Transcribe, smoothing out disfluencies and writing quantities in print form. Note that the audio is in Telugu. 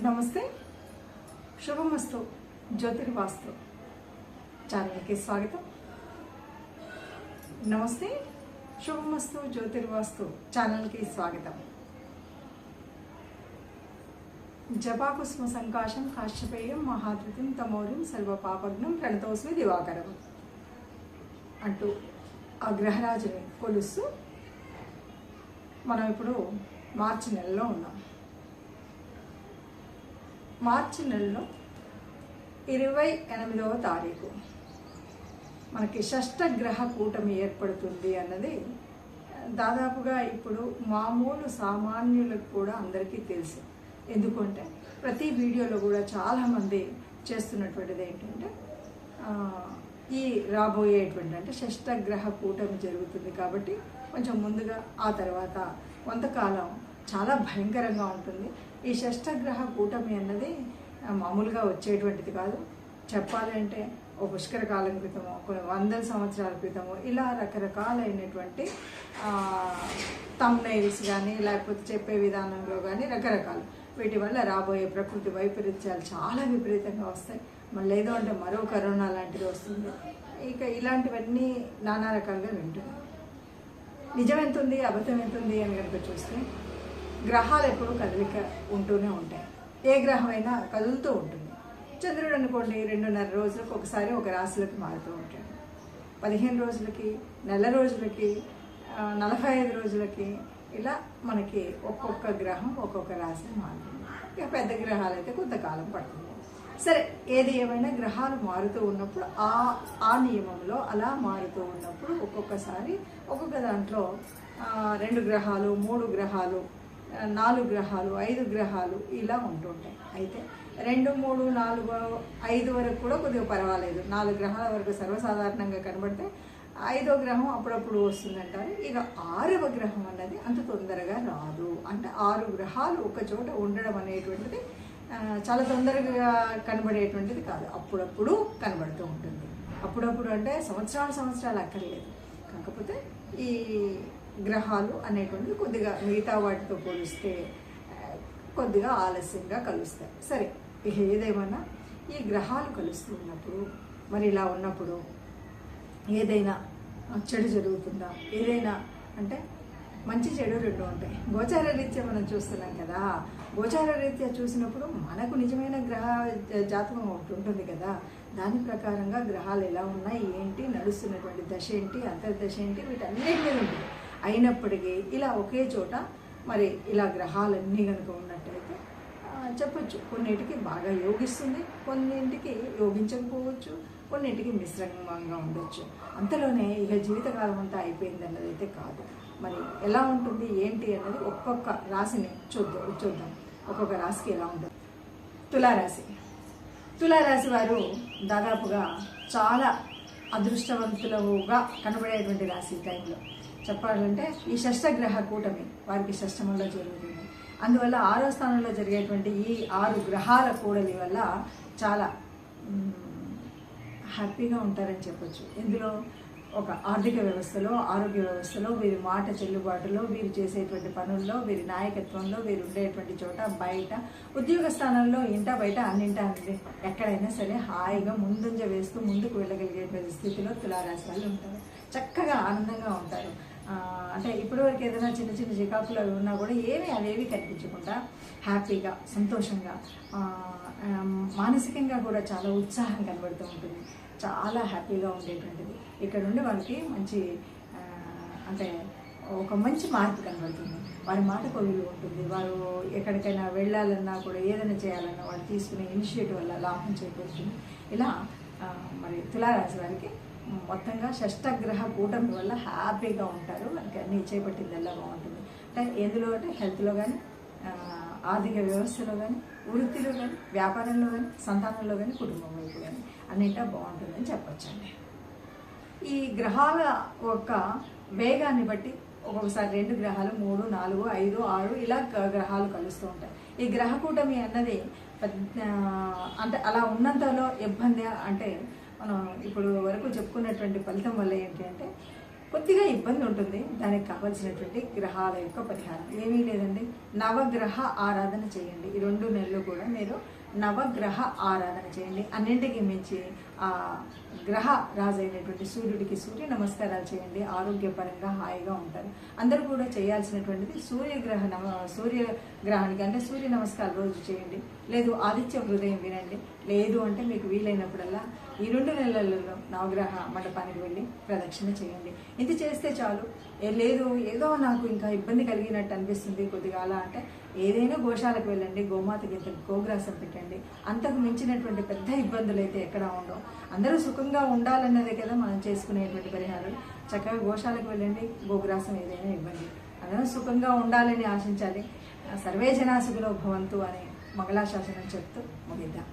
నమస్తే, శుభమస్తు జ్యోతిర్వాస్తు ఛానల్కి స్వాగతం. నమస్తే, శుభమస్తు జ్యోతిర్వాస్తు ఛానల్కి స్వాగతం. జపాకుస్మ సంకాశం కాశ్యపేయం మహాధృతిం తమోరిం సర్వపాపగ్నం ప్రణతోస్మి దివాకరం అంటూ ఆ గ్రహరాజుని కొలుస్తూ మనం ఇప్పుడు మార్చి నెలలో ఉన్నాం. మార్చి నెలలో 28వ తారీఖు మనకి షష్టగ్రహ కూటమి ఏర్పడుతుంది అన్నది దాదాపుగా ఇప్పుడు మామూలు సామాన్యులకు కూడా అందరికీ తెలుసు. ఎందుకంటే ప్రతి వీడియోలో కూడా చాలామంది చేస్తున్నటువంటిది ఏంటంటే ఈ రాబోయేటువంటి అంటే షష్టగ్రహ కూటమి జరుగుతుంది కాబట్టి కొంచెం ముందుగా ఆ తర్వాత కొంతకాలం చాలా భయంకరంగా ఉంటుంది. ఈ షష్టగ్రహ కూటమి అన్నది మామూలుగా వచ్చేటువంటిది కాదు. చెప్పాలంటే ఓ పుష్కర కాలం క్రితమో కొన్ని వందల సంవత్సరాల క్రితమో ఇలా రకరకాలైనటువంటి థంబ్నెయిల్స్ కానీ లేకపోతే చెప్పే విధానంలో కానీ రకరకాలు వీటి వల్ల రాబోయే ప్రకృతి వైపరీత్యాలు చాలా విపరీతంగా వస్తాయి. మళ్ళీ ఏదో అంటే మరో కరోనా లాంటిది వస్తుంది. ఇక ఇలాంటివన్నీ నానా రకాలుగా వింటున్నాం. నిజం ఎంత ఉంది, అబద్ధం ఎంత ఉంది అని కనుక చూస్తే గ్రహాలు ఎప్పుడూ కదలిక ఉంటూనే ఉంటాయి. ఏ గ్రహం అయినా కదులుతూ ఉంటుంది. చంద్రుడు అనుకోండి 2.5 రోజులకు ఒకసారి ఒక రాశిలోకి మారుతూ ఉంటాడు. 15 రోజులకి, నెల రోజులకి, 45 రోజులకి ఇలా మనకి ఒక్కొక్క గ్రహం ఒక్కొక్క రాశి మారుతుంది. ఇక పెద్ద గ్రహాలు అయితే కొంతకాలం పడుతుంది. సరే, ఏది ఏమైనా గ్రహాలు మారుతూ ఉన్నప్పుడు ఆ నియమంలో అలా మారుతూ ఉన్నప్పుడు ఒక్కొక్కసారి ఒక్కొక్క దాంట్లో 2 గ్రహాలు, 3 గ్రహాలు, 4 గ్రహాలు, 5 గ్రహాలు ఇలా ఉంటుంటాయి. అయితే 2, 3, 4, 5 వరకు కూడా కొద్దిగా పర్వాలేదు. 4 గ్రహాల వరకు సర్వసాధారణంగా కనబడితే 5వ గ్రహం అప్పుడప్పుడు వస్తుందంటారు. ఇక 6వ గ్రహం అన్నది అంత తొందరగా రాదు. అంటే 6 గ్రహాలు ఒక చోట ఉండడం అనేటువంటిది చాలా తొందరగా కనబడేటువంటిది కాదు. అప్పుడప్పుడు కనబడుతూ ఉంటుంది. అప్పుడప్పుడు అంటే సంవత్సరాలు అక్కర్లేదు. కాకపోతే ఈ గ్రహాలు అనేటువంటివి కొద్దిగా మిగతా వాటితో పోలిస్తే కొద్దిగా ఆలస్యంగా కలుస్తాయి. సరే, ఇక ఏదేమన్నా ఈ గ్రహాలు కలుస్తూ ఉన్నప్పుడు మరి ఇలా ఉన్నప్పుడు ఏదైనా చెడు జరుగుతుందా? ఏదైనా అంటే మంచి చెడు 2 ఉంటాయి. గోచార రీత్యా మనం చూస్తున్నాం కదా. గోచార రీత్యా చూసినప్పుడు మనకు నిజమైన గ్రహ జాతకం ఒకటి ఉంటుంది కదా. దాని ప్రకారంగా గ్రహాలు ఎలా ఉన్నాయి, ఏంటి, నడుస్తున్నటువంటి దశ ఏంటి, అంతర్దశ ఏంటి, వీటన్నిటి మీద ఉంటుంది. అయినప్పటికీ ఇలా ఒకే చోట మరి ఇలా గ్రహాలన్నీ కనుక ఉన్నట్టయితే చెప్పచ్చు కొన్నింటికి బాగా యోగిస్తుంది, కొన్నింటికి యోగించకపోవచ్చు, కొన్నింటికి మిశ్రమంగా ఉండొచ్చు. అంతలోనే ఇక జీవితకాలం అంతా అయిపోయింది అన్నది అయితే కాదు. మరి ఎలా ఉంటుంది ఏంటి అన్నది ఒక్కొక్క రాశిని చూద్దాం. ఒక్కొక్క రాశికి ఎలా ఉంటుంది. తులారాశి వారు దాదాపుగా చాలా అదృష్టవంతులుగా కనబడేటువంటి రాశి. ఈ టైంలో చెప్పాలంటే ఈ షష్టగ్రహ కూటమి వారికి షష్టమంలో జరుగుతుంది. అందువల్ల 6వ స్థానంలో జరిగేటువంటి ఈ 6 గ్రహాల కూడలి వల్ల చాలా హ్యాపీగా ఉంటారని చెప్పొచ్చు. ఇందులో ఒక ఆర్థిక వ్యవస్థలో, ఆరోగ్య వ్యవస్థలో, వీరి మాట చెల్లుబాటులో, వీరు చేసేటువంటి పనుల్లో, వీరి నాయకత్వంలో, వీరు ఉండేటువంటి చోట, బయట, ఉద్యోగ స్థానంలో, ఇంట బయట అన్నింటా ఎక్కడైనా సరే హాయిగా ముందంజ వేస్తూ ముందుకు వెళ్ళగలిగేటువంటి స్థితిలో తులారాశి వాళ్ళు ఉంటారు. చక్కగా ఆనందంగా ఉంటారు. అంటే ఇప్పటివరకు ఏదైనా చిన్న చిన్న చికాకులు అవి ఉన్నా కూడా అవేవి కనిపించకుండా హ్యాపీగా, సంతోషంగా, మానసికంగా కూడా చాలా ఉత్సాహం కనబడుతూ ఉంటుంది. చాలా హ్యాపీగా ఉండేటువంటిది. ఇక్కడ నుండి వాళ్ళకి మంచి అంటే ఒక మంచి మార్పు కనబడుతుంది. వారి మాటకు విలువ ఉంటుంది. వారు ఎక్కడికైనా వెళ్ళాలన్నా కూడా ఏదైనా చేయాలన్నా వాళ్ళు తీసుకునే ఇనిషియేటివ్ వల్ల లాభం చేకూరుతుంది. ఇలా మరి తులారాశి వారికి మొత్తంగా షష్టగ్రహ కూటమి వల్ల హ్యాపీగా ఉంటారు. వారికి అన్నీ చేపట్టిందల్లా బాగుంటుంది. అంటే ఎందులో అంటే హెల్త్లో కానీ, ఆర్థిక వ్యవస్థలో కానీ, వృత్తిలో కానీ, వ్యాపారంలో కానీ, సంతానంలో కానీ, కుటుంబం వైపు కానీ అన్నింటా బాగుంటుందని చెప్పొచ్చండి. ఈ గ్రహాల యొక్క వేగాన్ని బట్టి ఒక్కొక్కసారి 2 గ్రహాలు, 3, 4, 5, 6 ఇలా గ్రహాలు కలుస్తూ ఉంటాయి. ఈ గ్రహ కూటమి అన్నది అంటే అలా ఉన్నంతలో ఇబ్బంది అంటే మనం ఇప్పుడు వరకు చెప్పుకున్నటువంటి ఫలితం వల్ల ఏంటి అంటే కొద్దిగా ఇబ్బంది ఉంటుంది. దానికి కావాల్సినటువంటి గ్రహాల యొక్క పరిహారం ఏమీ లేదండి, నవగ్రహ ఆరాధన చేయండి. ఈ 2 నెలలు కూడా మీరు నవగ్రహ ఆరాధన చేయండి. అన్నింటికి మించి ఆ గ్రహ రాజు అయినటువంటి సూర్యుడికి సూర్య నమస్కారాలు చేయండి. ఆరోగ్యపరంగా హాయిగా ఉంటారు. అందరూ కూడా చేయాల్సినటువంటిది సూర్యగ్రహానికి అంటే సూర్య నమస్కారం రోజు చేయండి. లేదు ఆదిత్య హృదయం వినండి. లేదు అంటే మీకు వీలైనప్పుడల్లా ఈ 2 నెలలలో నవగ్రహ మండపానికి వెళ్ళి ప్రదక్షిణ చేయండి. ఇది చేస్తే చాలు. లేదు ఏదో నాకు ఇంకా ఇబ్బంది కలిగినట్టు అనిపిస్తుంది కొద్దిగా అలా అంటే ఏదైనా గోశాలకు వెళ్ళండి, గోమాతకి ఇంత గోగ్రాసం పెట్టండి. అంతకు మించినటువంటి పెద్ద ఇబ్బందులు అయితే ఎక్కడ ఉండవు. అందరూ సుఖంగా ఉండాలన్నదే కదా మనం చేసుకునేటువంటి పరిహారం. చక్కగా గోశాలకు వెళ్ళండి, గోగ్రాసం ఏదైనా ఇవ్వండి. అందరూ సుఖంగా ఉండాలని ఆశించాలి. సర్వే జనా సుఖినో భవంతు అనే మంగళాశాసనం చెప్తూ ముగిద్దాం.